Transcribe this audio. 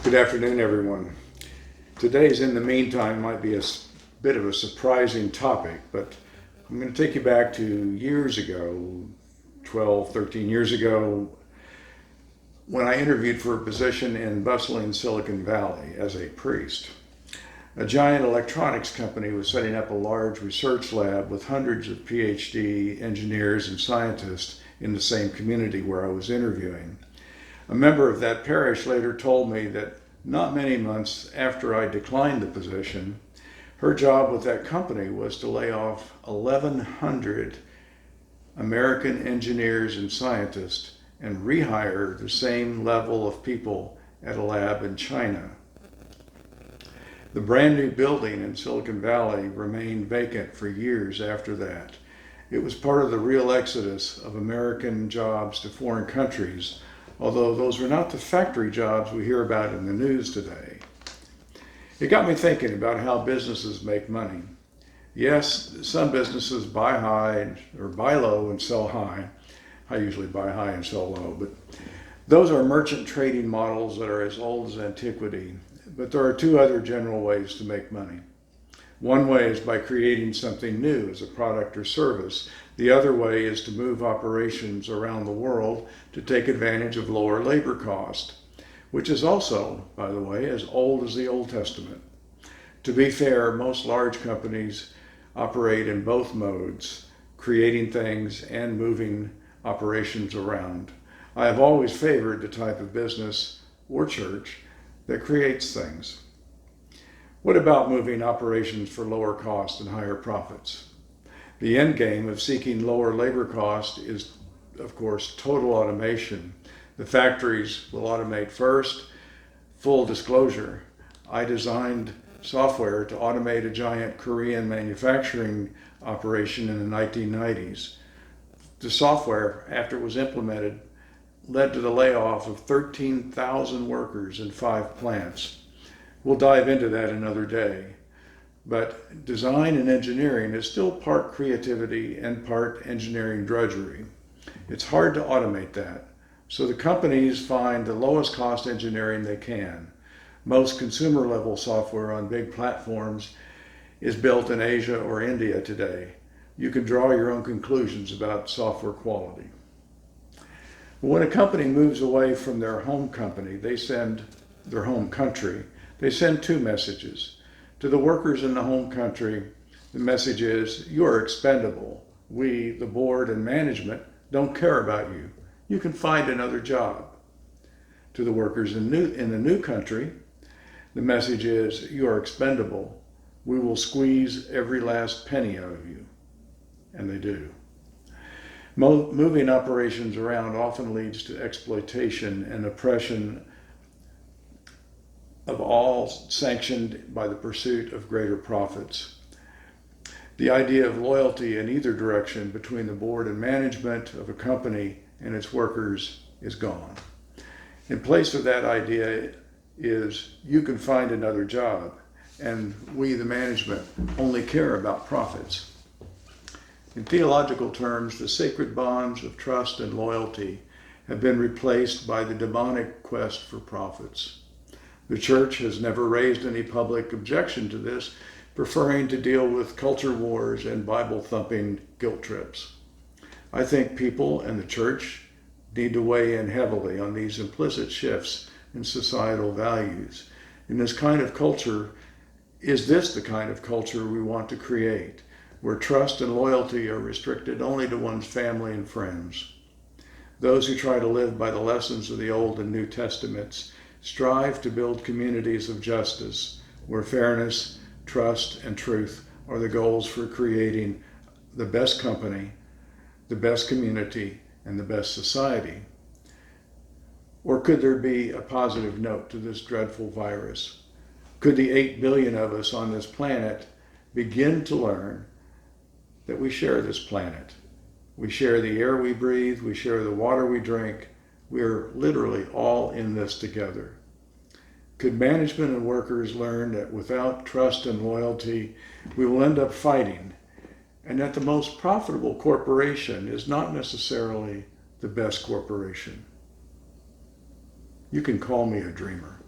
Good afternoon, everyone. Today's In the Meantime might be a bit of a surprising topic, but I'm going to take you back to years ago, 12, 13 years ago, when I interviewed for a position in bustling Silicon Valley as a priest. A giant electronics company was setting up a large research lab with hundreds of PhD engineers and scientists in the same community where I was interviewing. A member of that parish later told me that not many months after I declined the position, her job with that company was to lay off 1,100 American engineers and scientists and rehire the same level of people at a lab in China. The brand new building in Silicon Valley remained vacant for years after that. It was part of the real exodus of American jobs to foreign countries, although those were not the factory jobs we hear about in the news today. It got me thinking about how businesses make money. Yes, some businesses buy high or buy low and sell high. I usually buy high and sell low, but those are merchant trading models that are as old as antiquity. But there are two other general ways to make money. One way is by creating something new as a product or service. The other way is to move operations around the world to take advantage of lower labor cost, which is also, by the way, as old as the Old Testament. To be fair, most large companies operate in both modes, creating things and moving operations around. I have always favored the type of business or church that creates things. What about moving operations for lower cost and higher profits? The end game of seeking lower labor cost is, of course, total automation. The factories will automate first. Full disclosure, I designed software to automate a giant Korean manufacturing operation in the 1990s. The software, after it was implemented, led to the layoff of 13,000 workers in 5 plants. We'll dive into that another day. But design and engineering is still part creativity and part engineering drudgery. It's hard to automate that. So the companies find the lowest cost engineering they can. Most consumer level software on big platforms is built in Asia or India today. You can draw your own conclusions about software quality. When a company moves away from their home country, they send two messages. To the workers in the home country, the message is, you're expendable. We, the board and management, don't care about you. You can find another job. To the workers in the new country, the message is, you're expendable. We will squeeze every last penny out of you. And they do. Moving operations around often leads to exploitation and oppression of all, sanctioned by the pursuit of greater profits. The idea of loyalty in either direction between the board and management of a company and its workers is gone. In place of that idea is, you can find another job, and we, the management, only care about profits. In theological terms, the sacred bonds of trust and loyalty have been replaced by the demonic quest for profits. The church has never raised any public objection to this, preferring to deal with culture wars and Bible-thumping guilt trips. I think people and the church need to weigh in heavily on these implicit shifts in societal values. In this kind of culture, is this the kind of culture we want to create, where trust and loyalty are restricted only to one's family and friends? Those who try to live by the lessons of the Old and New Testaments strive to build communities of justice, where fairness, trust, and truth are the goals for creating the best company, the best community, and the best society. Or could there be a positive note to this dreadful virus? Could the 8 billion of us on this planet begin to learn that we share this planet? We share the air we breathe, we share the water we drink. We're literally all in this together. Could management and workers learn that without trust and loyalty, we will end up fighting, and that the most profitable corporation is not necessarily the best corporation? You can call me a dreamer.